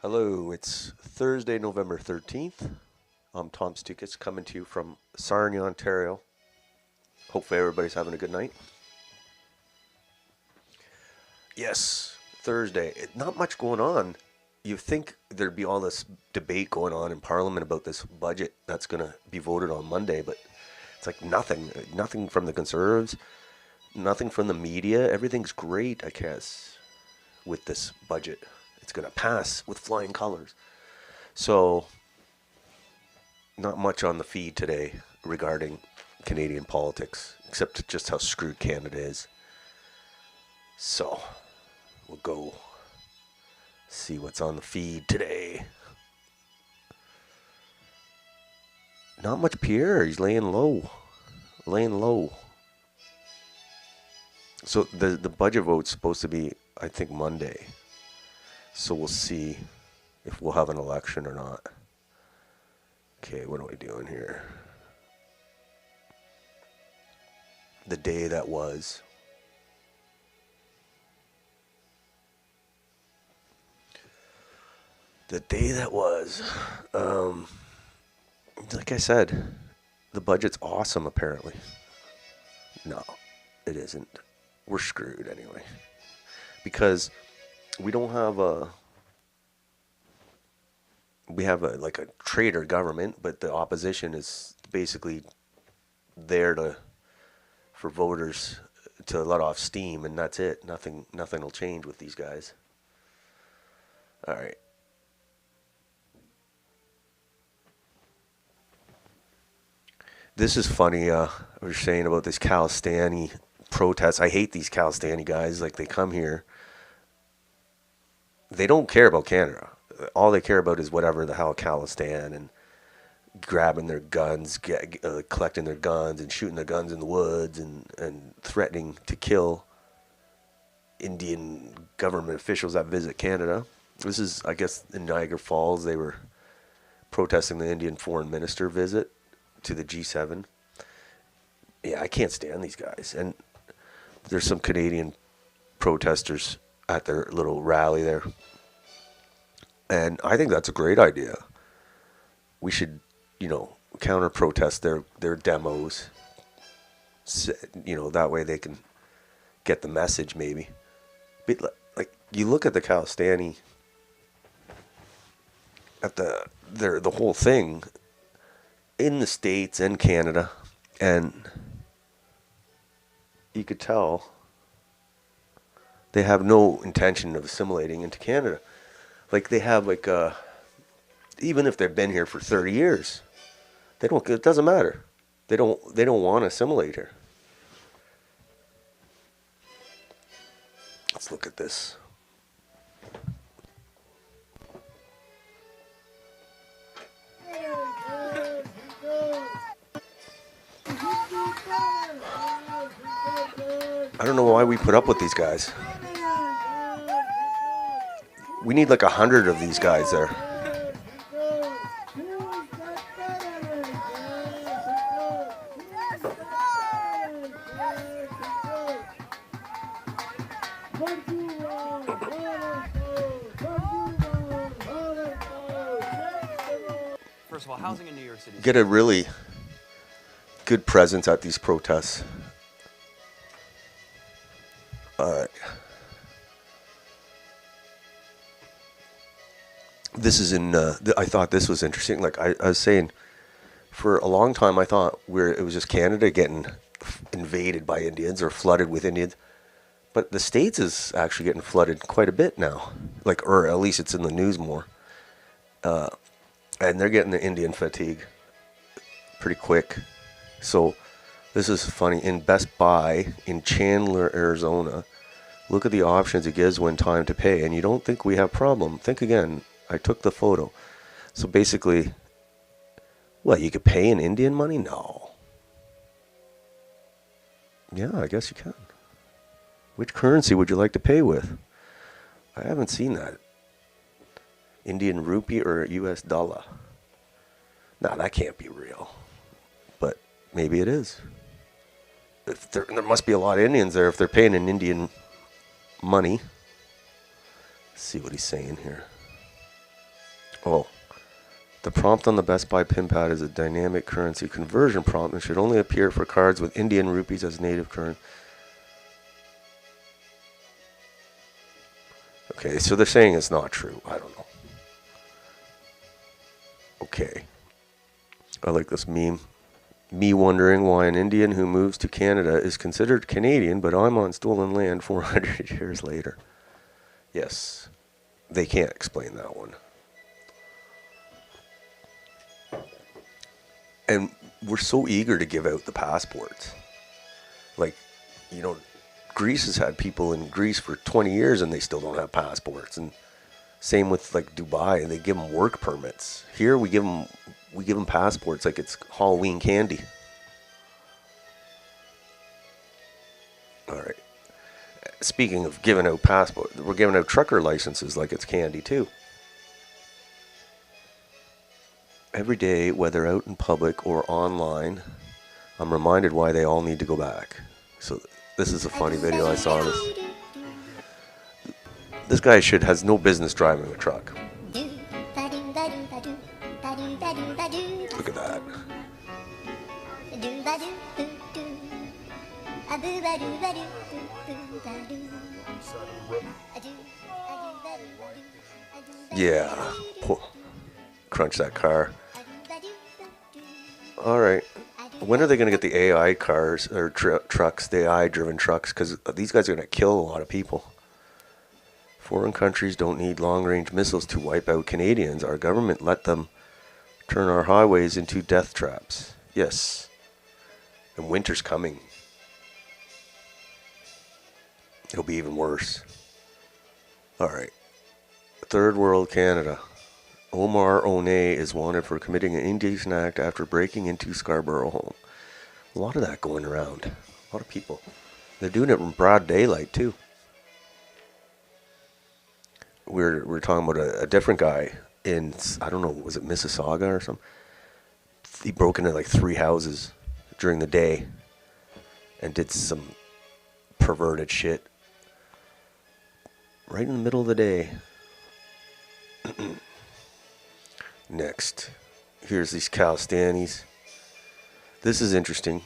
Hello, it's Thursday, November 13th. I'm Tom Stoukas coming to you from Sarnia, Ontario. Hopefully, everybody's having a good night. Yes, Thursday. Not much going on. You think there'd be all this debate going on in Parliament about this budget that's going to be voted on Monday, but it's like nothing. Nothing from the Conservatives, nothing from the media. Everything's great, I guess, with this budget. It's going to pass with flying colors. So, not much on the feed today regarding Canadian politics, except just how screwed Canada is. So, we'll go see what's on the feed today. Not much Pierre. He's laying low. Laying low. So, the budget vote's supposed to be, I think, Monday. So, we'll see if we'll have an election or not. Okay, what are we doing here? The day that was. The day that was. Like I said, the budget's awesome, apparently. No, it isn't. We're screwed anyway. Because we don't have a... We have like a traitor government, but the opposition is basically there for voters to let off steam, and that's it. Nothing will change with these guys. All right. This is funny. I was saying about this Calistani protests. I hate these Calistani guys. Like, they come here. They don't care about Canada. All they care about is whatever the hell Calistan, and grabbing their guns, collecting their guns, and shooting their guns in the woods, and threatening to kill Indian government officials that visit Canada. This is, I guess, in Niagara Falls. They were protesting the Indian foreign minister visit to the G7. Yeah, I can't stand these guys. And there's some Canadian protesters at their little rally there. And I think that's a great idea. We should, counter protest their demos. That way they can get the message, maybe. But like, you look at the Calistani, at the whole thing in the States and Canada, and you could tell they have no intention of assimilating into Canada. Like, they have even if they've been here for 30 years, it doesn't matter. They don't want to assimilate here. Let's look at this. I don't know why we put up with these guys. We need like 100 of these guys there. First of all, housing in New York City. Get a really good presence at these protests. All right. This is I thought this was interesting. Like, I was saying, for a long time I thought it was just Canada getting invaded by Indians or flooded with Indians. But the States is actually getting flooded quite a bit now. Or at least it's in the news more. And they're getting the Indian fatigue pretty quick. So this is funny. In Best Buy in Chandler, Arizona, look at the options it gives when time to pay. And you don't think we have problem. Think again. I took the photo. So basically, you could pay in Indian money? No. Yeah, I guess you can. Which currency would you like to pay with? I haven't seen that. Indian rupee or US dollar? No, that can't be real. But maybe it is. If there must be a lot of Indians there if they're paying in Indian money. Let's see what he's saying here. The prompt on the Best Buy pin pad is a dynamic currency conversion prompt and should only appear for cards with Indian rupees as native currency. Okay, so they're saying it's not true. I don't know. Okay. I like this meme. Me wondering why an Indian who moves to Canada is considered Canadian, but I'm on stolen land 400 years later. Yes, they can't explain that one. And we're so eager to give out the passports. Like, you know, Greece has had people in Greece for 20 years and they still don't have passports. And same with like Dubai, they give them work permits. Here we give them passports like it's Halloween candy. All right. Speaking of giving out passports, we're giving out trucker licenses like it's candy too. Every day, whether out in public or online, I'm reminded why they all need to go back. So this is a funny video. I saw this. This guy has no business driving a truck. Look at that. Yeah. Crunch that car. All right. When are they going to get the AI cars or trucks, the AI-driven trucks? Because these guys are going to kill a lot of people. Foreign countries don't need long-range missiles to wipe out Canadians. Our government let them turn our highways into death traps. Yes. And winter's coming. It'll be even worse. All right. Third world Canada. Omar Onay is wanted for committing an indecent act after breaking into Scarborough home. A lot of that going around. A lot of people. They're doing it in broad daylight too. We're talking about a different guy in, I don't know, was it Mississauga or something? He broke into like 3 houses during the day and did some perverted shit right in the middle of the day. Next, here's these Calistanis. This is interesting.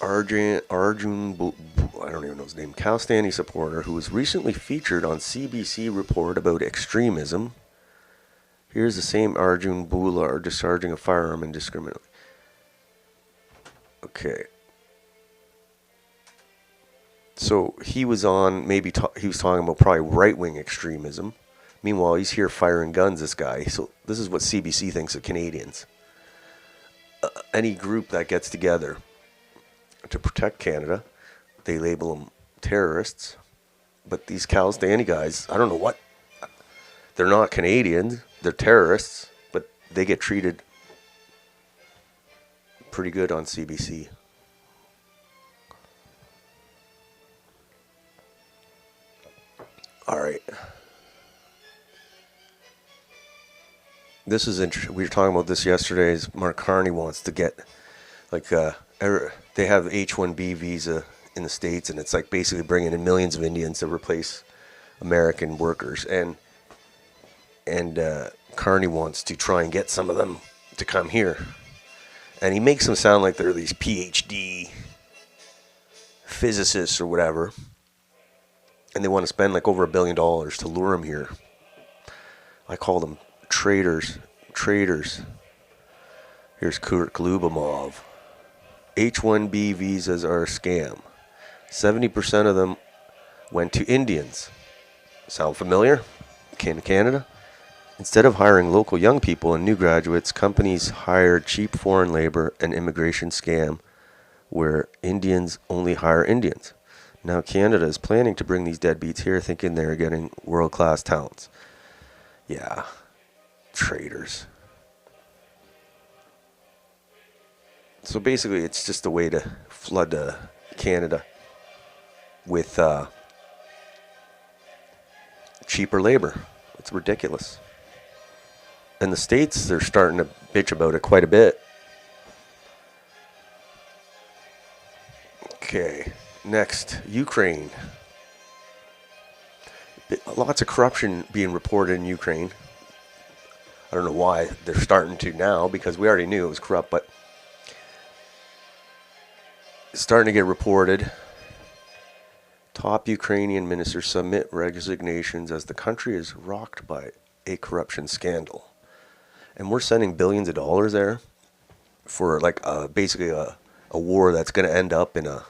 Arjun, I don't even know his name, Calistani supporter who was recently featured on CBC report about extremism. Here's the same Arjun Bhular discharging a firearm indiscriminately. Okay. So he was on, he was talking about probably right-wing extremism. Meanwhile, he's here firing guns, this guy. So this is what CBC thinks of Canadians. Any group that gets together to protect Canada, they label them terrorists. But these Calistani guys, I don't know what. They're not Canadians. They're terrorists. But they get treated pretty good on CBC. All right. This is interesting. We were talking about this yesterday. Mark Carney wants to get, like, they have H-1B visa in the States, and it's like basically bringing in millions of Indians to replace American workers. And Carney wants to try and get some of them to come here. And he makes them sound like they're these PhD physicists or whatever. And they want to spend like over $1 billion to lure them here. I call them traitors. Here's Kurt Glubomov. H-1B visas are a scam. 70% of them went to Indians. Sound familiar? Came to Canada? Instead of hiring local young people and new graduates, companies hired cheap foreign labor, an immigration scam where Indians only hire Indians. Now Canada is planning to bring these deadbeats here thinking they're getting world-class talents. Yeah. Traitors. So basically it's just a way to flood Canada with cheaper labor. It's ridiculous. And the States, they're starting to bitch about it quite a bit. Okay, next, Ukraine. Lots of corruption being reported in Ukraine. I don't know why they're starting to now, because we already knew it was corrupt, but it's starting to get reported. Top Ukrainian ministers submit resignations as the country is rocked by a corruption scandal. And we're sending billions of dollars there for like basically a war that's going to end up in a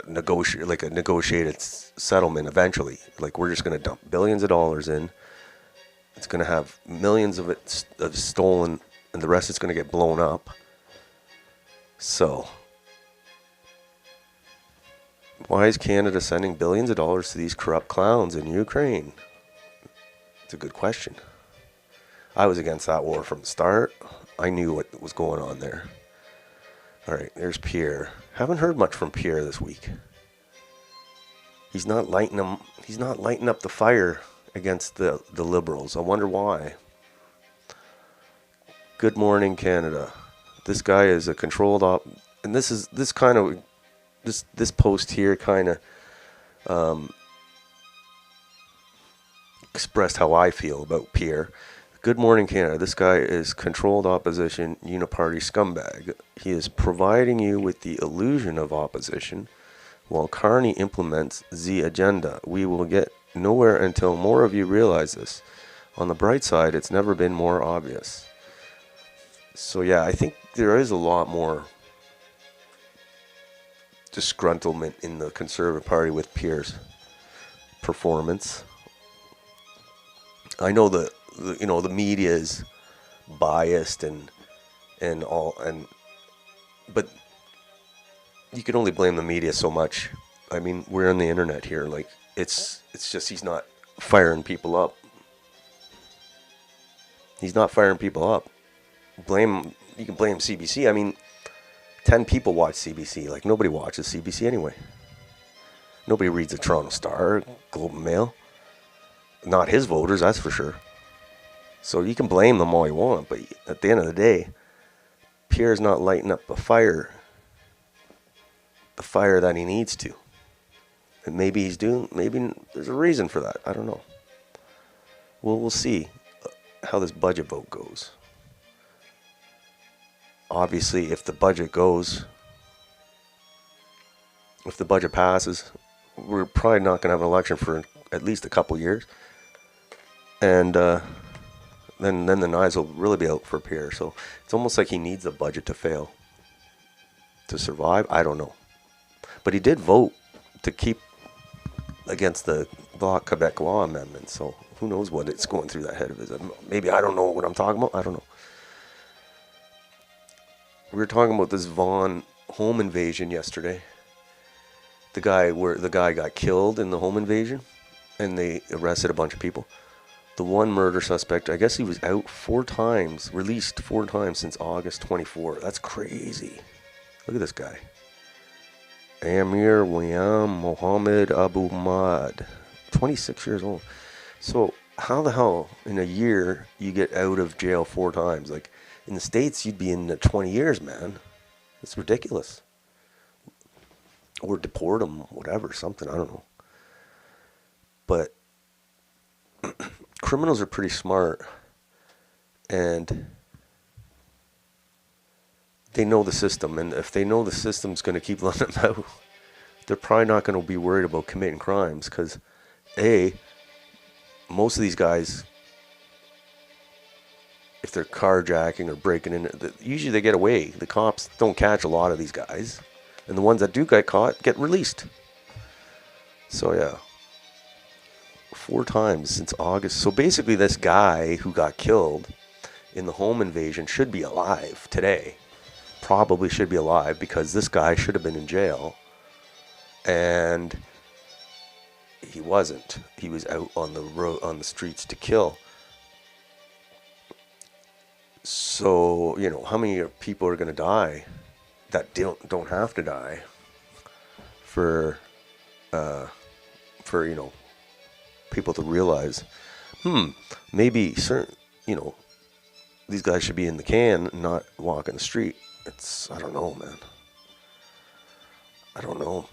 negotiated settlement eventually. Like, we're just going to dump billions of dollars in. It's going to have millions of it stolen, and the rest is going to get blown up. So why is Canada sending billions of dollars to these corrupt clowns in Ukraine? It's a good question. I was against that war from the start. I knew what was going on there. All right, there's Pierre. Haven't heard much from Pierre this week. He's not lighting up the fire against the Liberals. I wonder why. Good morning, Canada. This guy is a controlled and this post here kind of expressed how I feel about Pierre. Good morning, Canada. This guy is controlled opposition, uniparty scumbag. He is providing you with the illusion of opposition while Carney implements the agenda. We will get nowhere until more of you realize this. On the bright side, it's never been more obvious. So yeah, I think there is a lot more disgruntlement in the Conservative Party with Pierre's performance. I know the media is biased but you can only blame the media so much. I mean, we're on the internet here. Like, it's just he's not firing people up. He's not firing people up. You can blame CBC. I mean, 10 people watch CBC. Like, nobody watches CBC anyway. Nobody reads the Toronto Star, Globe and Mail. Not his voters, that's for sure. So you can blame them all you want, but at the end of the day, Pierre's not lighting up the fire that he needs to. And maybe there's a reason for that. I don't know. Well, we'll see how this budget vote goes. Obviously, if the budget passes, we're probably not going to have an election for at least a couple years. And then the knives will really be out for Pierre. So it's almost like he needs the budget to fail to survive. I don't know. But he did vote to keep against the Quebec law amendment. So who knows what it's going through that head of his. Maybe I don't know what I'm talking about. I don't know. We were talking about this Vaughan home invasion yesterday. The guy got killed in the home invasion, and they arrested a bunch of people. The one murder suspect, I guess he was out released 4 times since August 24. That's crazy. Look at this guy. Amir William Mohammed Abu Mad, 26 years old. So how the hell in a year you get out of jail 4 times? Like, in the States, you'd be in 20 years, man. It's ridiculous. Or deport them, whatever, something, I don't know. But criminals are pretty smart, and they know the system. And if they know the system's going to keep letting them out, they're probably not going to be worried about committing crimes, because most of these guys, if they're carjacking or breaking in, usually they get away. The cops don't catch a lot of these guys, and the ones that do get caught get released. So yeah, 4 times since August. So basically, this guy who got killed in the home invasion should be alive today. Probably should be alive, because this guy should have been in jail, and he wasn't. He was out on the road, on the streets to kill. So, how many people are going to die that don't have to die for people to realize, maybe certain, these guys should be in the can, not walking the street. I don't know, man. I don't know.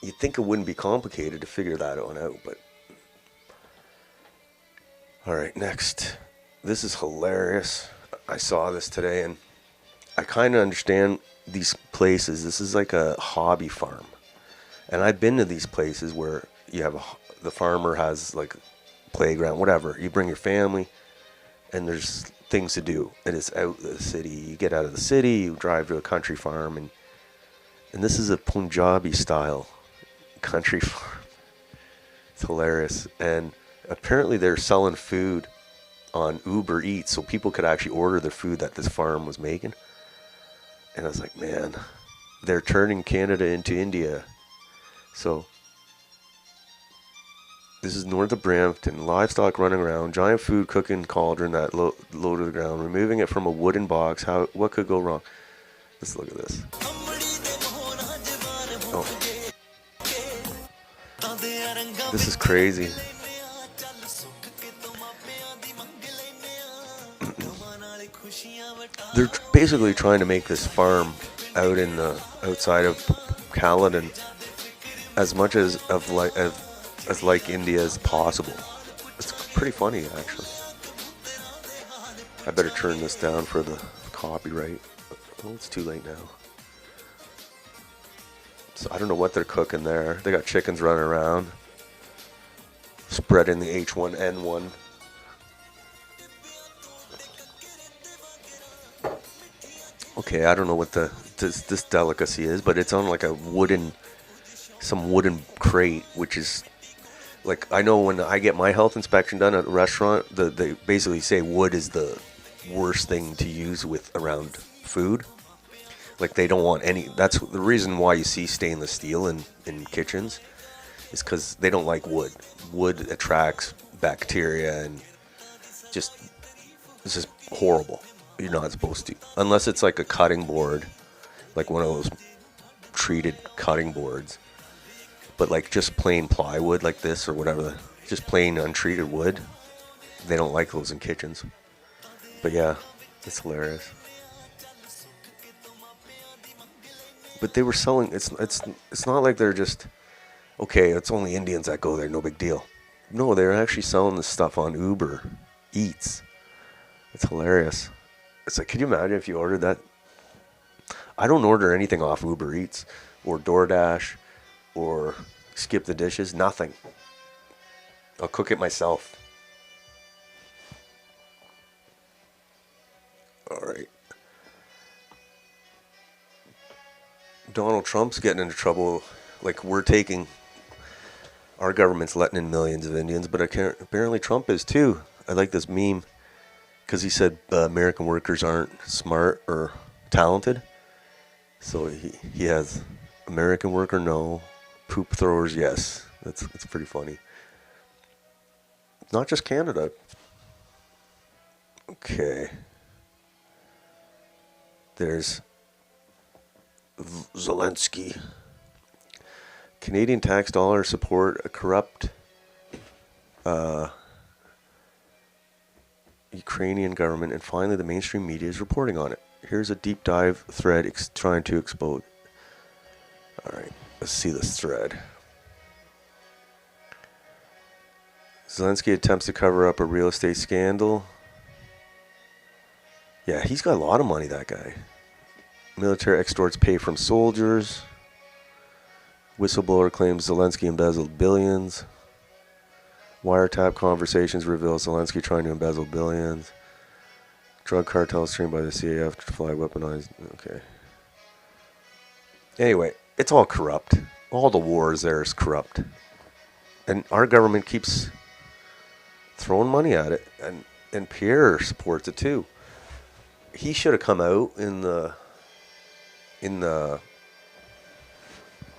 You'd think it wouldn't be complicated to figure that one out, but All right, next. This is hilarious. I saw this today, and I kind of understand these places. This is like a hobby farm. And I've been to these places where you have the farmer has like playground, whatever. You bring your family, and there's things to do. And it's out of the city. You get out of the city, you drive to a country farm, and this is a Punjabi style country farm. It's hilarious. And apparently they're selling food on Uber Eats, so people could actually order the food that this farm was making. And I was like, man, they're turning Canada into India. So this is north of Brampton. Livestock running around, giant food cooking cauldron that low to the ground, removing it from a wooden box. What could go wrong? Let's look at this. Oh. This is crazy. They're basically trying to make this farm out in the outside of Caledon as much as like India as possible. It's pretty funny, actually. I better turn this down for the copyright. Well, it's too late now. So I don't know what they're cooking there. They got chickens running around, spreading the H1N1. Okay, I don't know what this delicacy is, but it's on like some wooden crate, which is like, I know when I get my health inspection done at a restaurant, they basically say wood is the worst thing to use with around food. Like, they don't want any. That's the reason why you see stainless steel in kitchens, is because they don't like wood. Wood attracts bacteria and it's just horrible. You're not supposed to, unless it's like a cutting board, like one of those treated cutting boards. But like just plain plywood like this or whatever, just plain untreated wood, they don't like those in kitchens. But yeah, it's hilarious. But they were selling. It's not like they're just, okay, it's only Indians that go there, no big deal. No, they're actually selling this stuff on Uber Eats. It's hilarious. It's like, can you imagine if you ordered that? I don't order anything off Uber Eats or DoorDash or Skip the Dishes. Nothing. I'll cook it myself. All right. Donald Trump's getting into trouble. Like, our government's letting in millions of Indians, but apparently Trump is too. I like this meme because he said American workers aren't smart or talented. So he has American worker no, poop throwers yes. That's pretty funny. Not just Canada. Okay. There's Zelensky. Canadian tax dollars support a corrupt Ukrainian government, and finally the mainstream media is reporting on it. Here's a deep dive thread trying to expose. All right, let's see this thread. Zelensky attempts to cover up a real estate scandal. Yeah, he's got a lot of money, that guy. Military extorts pay from soldiers. Whistleblower claims Zelensky embezzled billions. Wiretap conversations reveal Zelensky trying to embezzle billions. Drug cartels trained by the CAF to fly weaponized. Okay. Anyway, it's all corrupt. All the wars there is corrupt. And our government keeps throwing money at it. And Pierre supports it too. He should have come out in the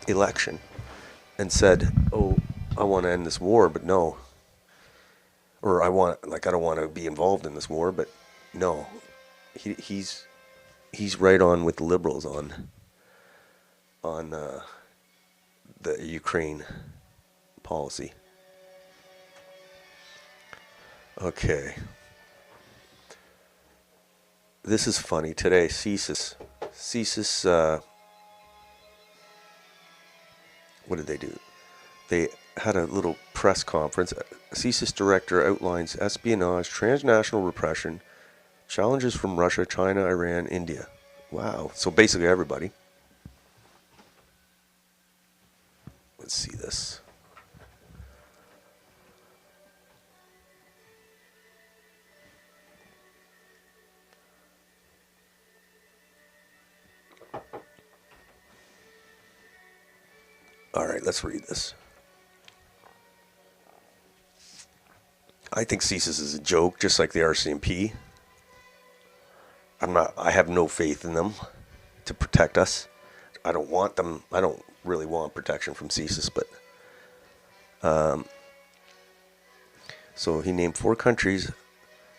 election and said, "Oh, I want to end this war," but no. Or I don't want to be involved in this war, but no. He's right on with the liberals on the Ukraine policy. Okay. This is funny today. CSIS, what did they do? They had a little press conference. CSIS director outlines espionage, transnational repression, challenges from Russia, China, Iran, India. Wow. So basically everybody. Let's see this. All right, let's read this. I think CSIS is a joke, just like the RCMP. I have no faith in them to protect us. I don't want them. I don't really want protection from CSIS, but so he named 4 countries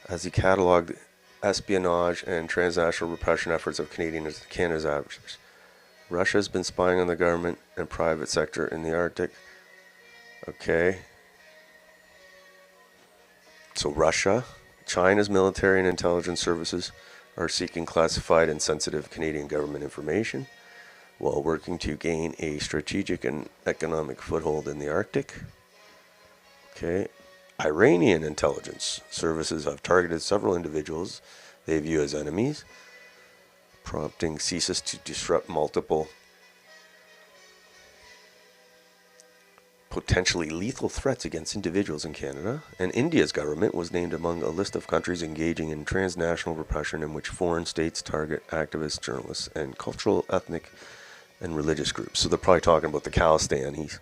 as he cataloged espionage and transnational repression efforts of Canada's adversaries. Russia has been spying on the government and private sector in the Arctic. Okay. So Russia, China's military and intelligence services are seeking classified and sensitive Canadian government information while working to gain a strategic and economic foothold in the Arctic. Okay. Iranian intelligence services have targeted several individuals they view as enemies, prompting CSIS to disrupt multiple potentially lethal threats against individuals in Canada. And India's government was named among a list of countries engaging in transnational repression in which foreign states target activists, journalists, and cultural, ethnic, and religious groups. So they're probably talking about the Khalistanis.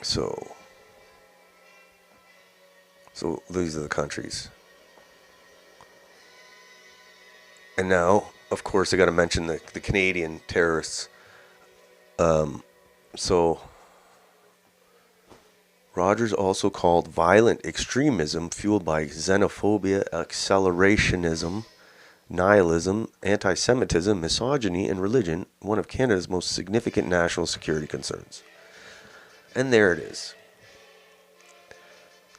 So these are the countries. And now, of course, I got to mention the Canadian terrorists. So Rogers also called violent extremism fueled by xenophobia, accelerationism, nihilism, anti-Semitism, misogyny, and religion one of Canada's most significant national security concerns. And there it is.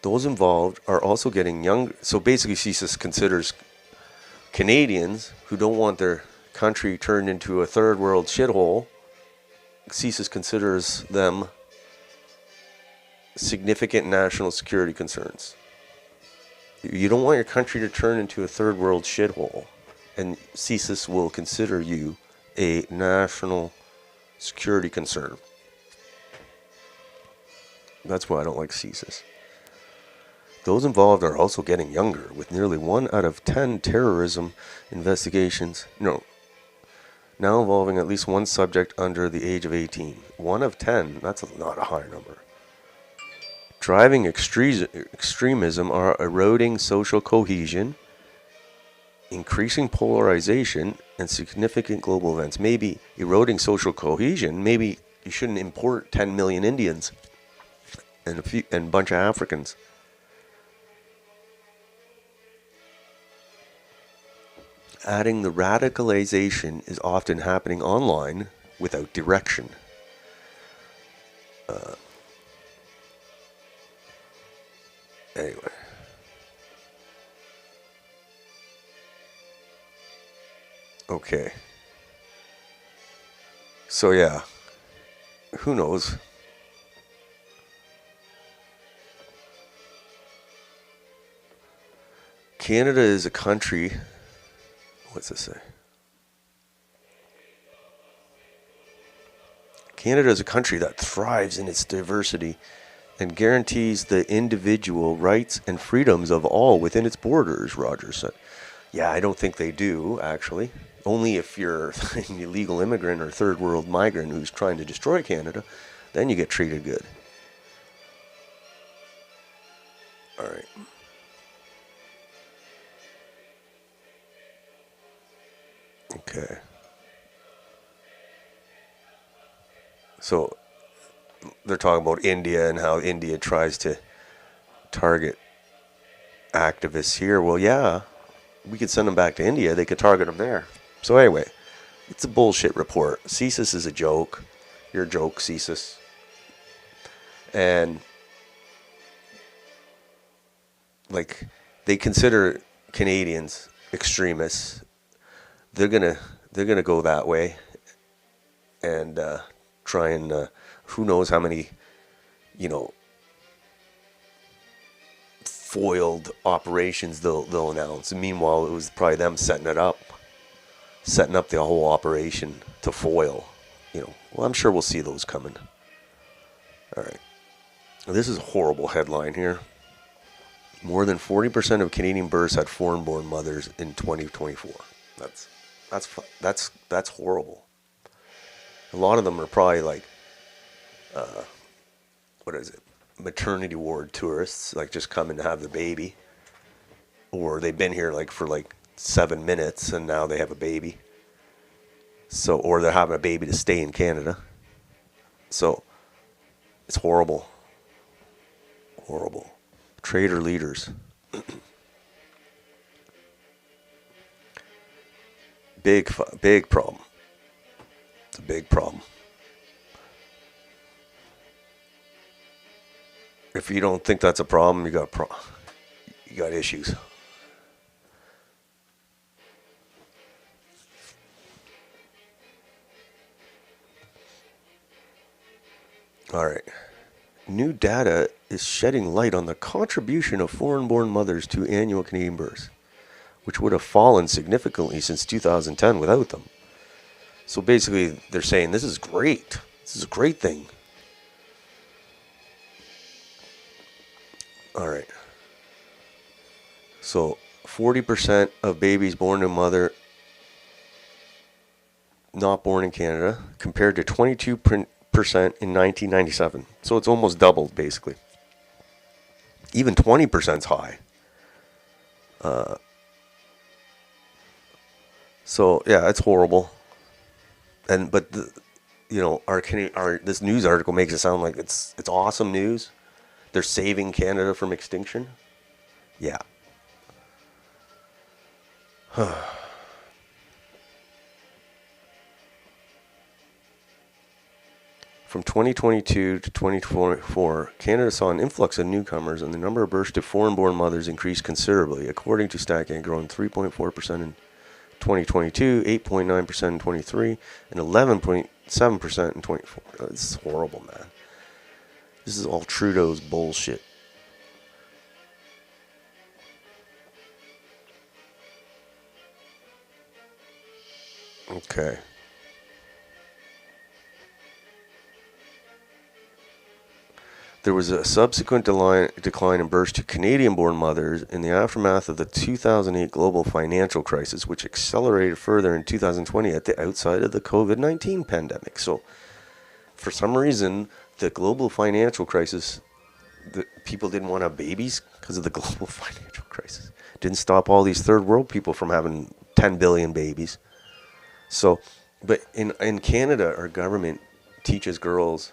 Those involved are also getting younger. So basically, CSIS considers Canadians who don't want their country turned into a third world shithole. CSIS considers them significant national security concerns. You don't want your country to turn into a third world shithole, and CSIS will consider you a national security concern. That's why I don't like CSIS. Those involved are also getting younger, with nearly 1 out of 10 terrorism investigations now involving at least one subject under the age of 18. 1 of 10, that's not a high number. Driving extremism are eroding social cohesion, increasing polarization, and significant global events. Maybe eroding social cohesion, maybe you shouldn't import 10 million Indians and a bunch of Africans. Adding the radicalization is often happening online without direction. Anyway. Okay. So yeah, who knows? Canada is a country. What's this say? Canada is a country that thrives in its diversity and guarantees the individual rights and freedoms of all within its borders, Rogers said. Yeah, I don't think they do, actually. Only if you're an illegal immigrant or third world migrant who's trying to destroy Canada, then you get treated good. All right. Okay. So they're talking about India and how India tries to target activists here. Well, yeah, we could send them back to India. They could target them there. So anyway, it's a bullshit report. CSIS is a joke. You're a joke, CSIS. And like, they consider Canadians extremists. They're gonna go that way. and try and who knows how many, you know, foiled operations they'll announce. And meanwhile, it was probably them setting up the whole operation to foil. You know, well, I'm sure we'll see those coming. All right, this is a horrible headline here. More than 40% of Canadian births had foreign-born mothers in 2024. That's horrible. A lot of them are probably like, what is it? Maternity ward tourists, like just come and have the baby, or they've been here like for like 7 minutes and now they have a baby. So, or they're having a baby to stay in Canada. So, it's horrible. Horrible. Trader leaders. Big problem. It's a big problem. If you don't think that's a problem, you got issues. All right. New data is shedding light on the contribution of foreign-born mothers to annual Canadian births, which would have fallen significantly since 2010 without them. So basically, they're saying this is great. This is a great thing. All right. So 40% of babies born to a mother not born in Canada, compared to 22% in 1997. So it's almost doubled, basically. Even 20% is high. So yeah, it's horrible. But this news article makes it sound like it's awesome news. They're saving Canada from extinction. Yeah. From 2022 to 2024, Canada saw an influx of newcomers, and the number of births to foreign-born mothers increased considerably. According to StatCan, growing 3.4% in 2022, 8.9% in 23, and 11.7% in 24. This is horrible, man. This is all Trudeau's bullshit. Okay. There was a subsequent decline in births to Canadian-born mothers in the aftermath of the 2008 global financial crisis, which accelerated further in 2020 at the outset of the COVID-19 pandemic. So, for some reason, the global financial crisis, people didn't want to have babies because of the global financial crisis. Didn't stop all these third world people from having 10 billion babies. So, but in Canada, our government teaches girls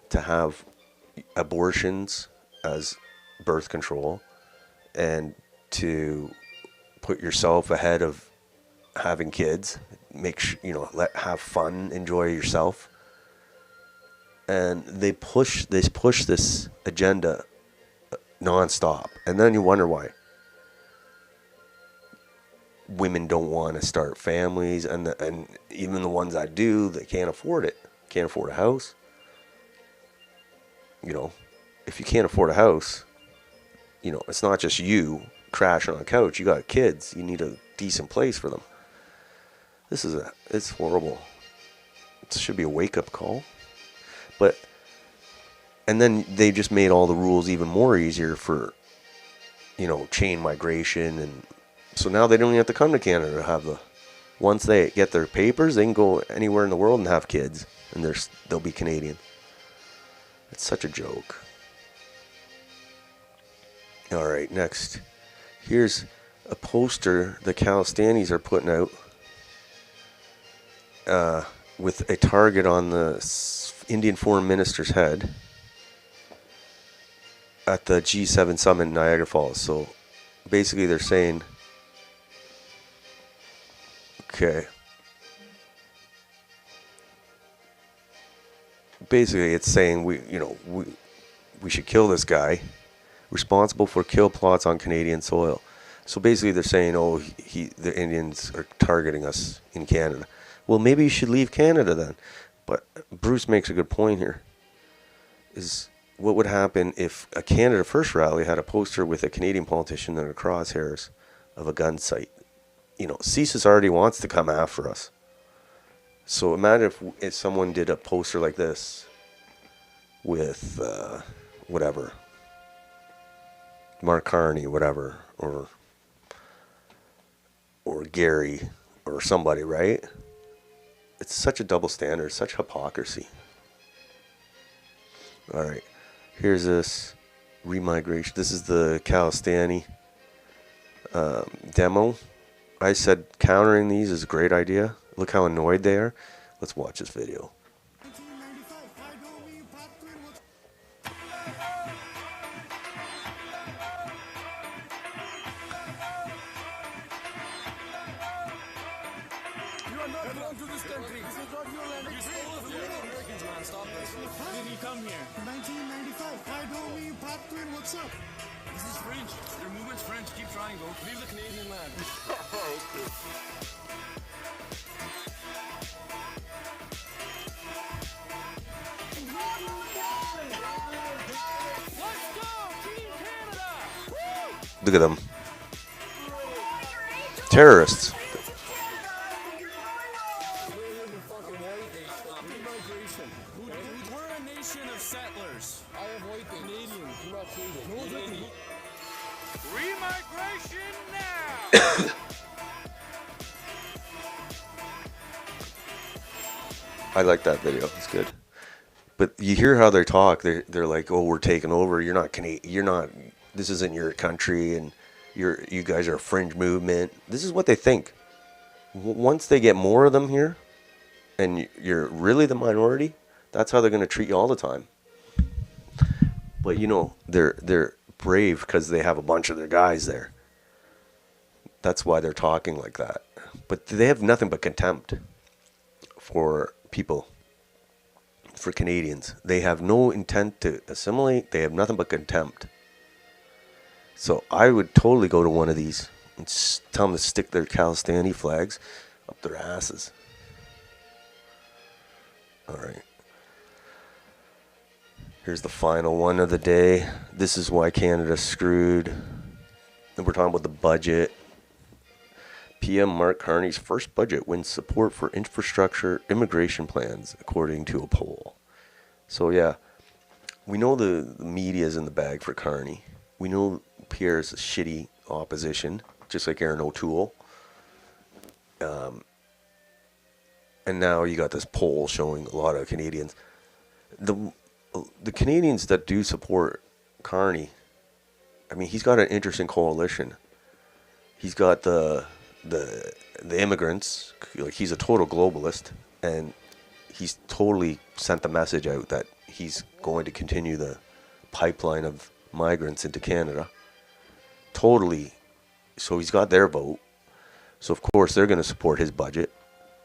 to have abortions as birth control and to put yourself ahead of having kids. Make sure, have fun, enjoy yourself. And they push this agenda nonstop. And then you wonder why women don't want to start families, and even the ones that do, they can't afford it. Can't afford a house. If you can't afford a house, it's not just you crashing on a couch. You got kids. You need a decent place for them. It's horrible. It should be a wake-up call. And then they just made all the rules even more easier for, chain migration. And so now they don't even have to come to Canada to have once they get their papers, they can go anywhere in the world and have kids. And they'll be Canadian. It's such a joke. All right, next. Here's a poster the Calistanis are putting out with a target on the Indian Foreign Minister's head at the G7 summit in Niagara Falls. So basically they're saying, okay. Basically it's saying we should kill this guy responsible for kill plots on Canadian soil. So basically they're saying, the Indians are targeting us in Canada. Well, maybe you should leave Canada then. But Bruce makes a good point here. Is what would happen if a Canada First rally had a poster with a Canadian politician and a crosshairs of a gun site? CSIS already wants to come after us. So imagine if someone did a poster like this with whatever, Mark Carney, whatever, or Gary, or somebody, right? It's such a double standard, such hypocrisy. All right, here's this remigration. This is the Calistani demo. I said countering these is a great idea. Look how annoyed they are. Let's watch this video. You are not belong to this country. This is not your land. You stole it from the Americans, man. Stop this. When did he come here? 1995. I don't mean Pat Quinn. What's up? This is French. Your movement's French. Keep trying, bro. Leave the Canadian land. Okay. Let's go, Team Canada! Woo! Look at them. Terrorists. We're a nation of settlers. I have white Canadians. You're not Canadian. Remigration now! I like that video. It's good. But you hear how they talk. They're like, "Oh, we're taking over. You're not Canadian. You're not. This isn't your country, and you guys are a fringe movement." This is what they think. Once they get more of them here, and you're really the minority, that's how they're going to treat you all the time. But they're brave because they have a bunch of their guys there. That's why they're talking like that. But they have nothing but contempt for people, for Canadians. They have no intent to assimilate. They have nothing but contempt. So I would totally go to one of these and tell them to stick their Calistani flags up their asses. All right. Here's the final one of the day. This is why Canada's screwed. And we're talking about the budget. PM Mark Carney's first budget wins support for infrastructure immigration plans, according to a poll. So yeah, we know the media's in the bag for Carney. We know Pierre's a shitty opposition, just like Aaron O'Toole. And now you got this poll showing a lot of Canadians. The Canadians that do support Carney, I mean, he's got an interesting coalition. He's got the immigrants, like he's a total globalist, and he's totally sent the message out that he's going to continue the pipeline of migrants into Canada. Totally. So he's got their vote. So of course they're going to support his budget,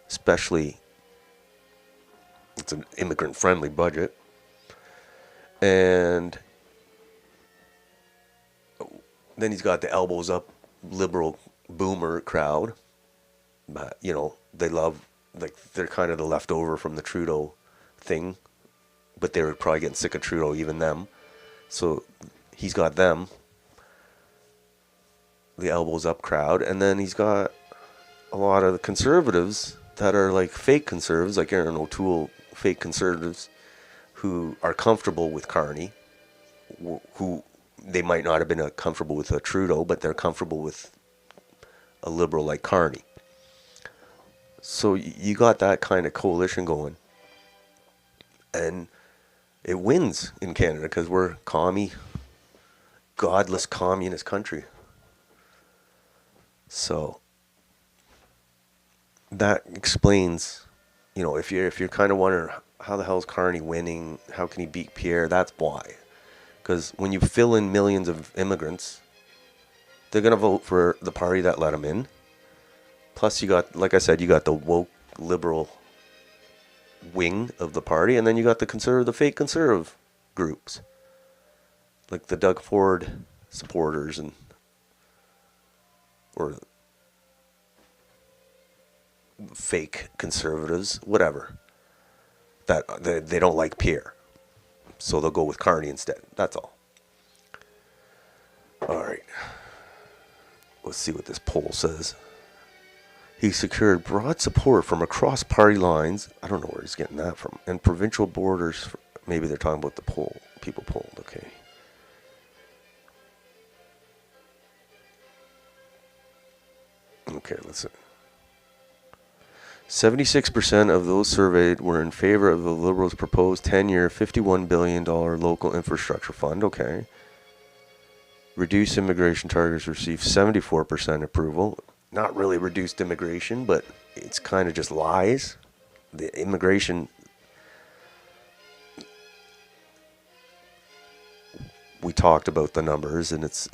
especially it's an immigrant-friendly budget. And then he's got the elbows up liberal boomer crowd. But, they love, like, they're kind of the leftover from the Trudeau thing. But they were probably getting sick of Trudeau, even them. So he's got them, the elbows up crowd. And then he's got a lot of the conservatives that are like fake conservatives, like Aaron O'Toole, fake conservatives, who are comfortable with Carney, who they might not have been comfortable with Trudeau, but they're comfortable with a liberal like Carney. So you got that kind of coalition going. And it wins in Canada because we're godless communist country. So that explains, if you're kind of wondering how the hell is Carney winning, how can he beat Pierre, that's why. Because when you fill in millions of immigrants, they're going to vote for the party that let them in. Plus you got, like I said, you got the woke liberal wing of the party, and then you got the fake conservative groups, like the Doug Ford supporters or fake conservatives, whatever. that they don't like Pierre. So they'll go with Carney instead. That's all. All right. Let's see what this poll says. He secured broad support from across party lines. I don't know where he's getting that from. And provincial borders. Maybe they're talking about the poll. People polled. Okay. Okay, let's see. 76% of those surveyed were in favor of the Liberals' proposed 10-year, $51 billion local infrastructure fund. Okay. Reduced immigration targets received 74% approval. Not really reduced immigration, but it's kind of just lies. The immigration, we talked about the numbers, and it's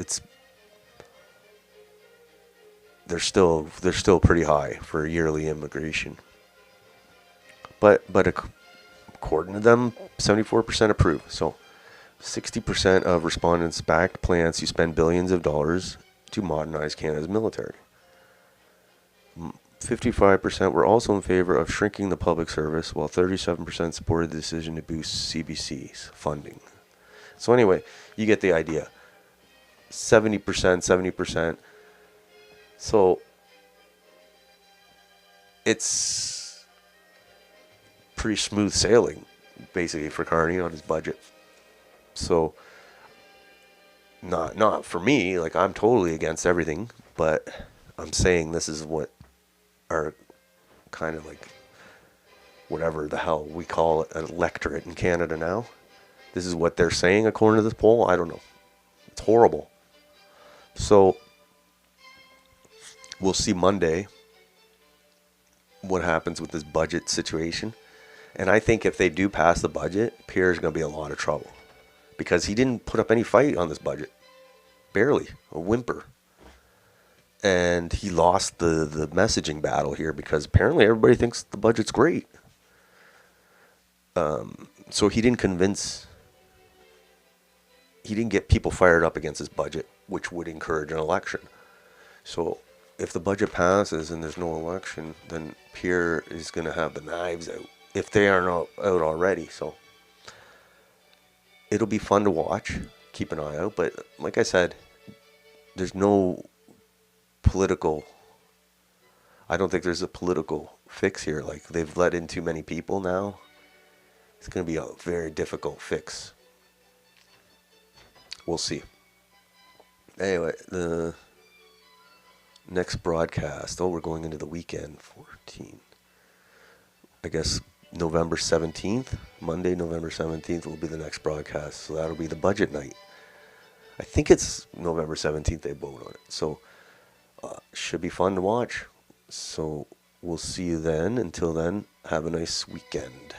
they're still pretty high for yearly immigration. But according to them, 74% approve. So 60% of respondents backed plans to spend billions of dollars to modernize Canada's military. 55% were also in favor of shrinking the public service, while 37% supported the decision to boost CBC's funding. So anyway, you get the idea. 70%, 70%. So it's pretty smooth sailing, basically, for Carney on his budget. So not for me, like I'm totally against everything, but I'm saying this is what our kind of like whatever the hell we call it, an electorate in Canada now. This is what they're saying according to this poll. I don't know. It's horrible. So we'll see Monday what happens with this budget situation. And I think if they do pass the budget, Pierre's going to be in a lot of trouble. Because he didn't put up any fight on this budget. Barely. A whimper. And he lost the messaging battle here because apparently everybody thinks the budget's great. So he didn't get people fired up against his budget, which would encourage an election. So if the budget passes and there's no election, then Pierre is going to have the knives out, if they aren't out already. So it'll be fun to watch. Keep an eye out. But like I said, there's no political, I don't think there's a political fix here. Like, they've let in too many people now. It's going to be a very difficult fix. We'll see. Anyway, the next broadcast. Oh, we're going into the weekend. 14. I guess November 17th. Monday, November 17th will be the next broadcast. So that'll be the budget night. I think it's November 17th they vote on it. So should be fun to watch. So we'll see you then. Until then, have a nice weekend.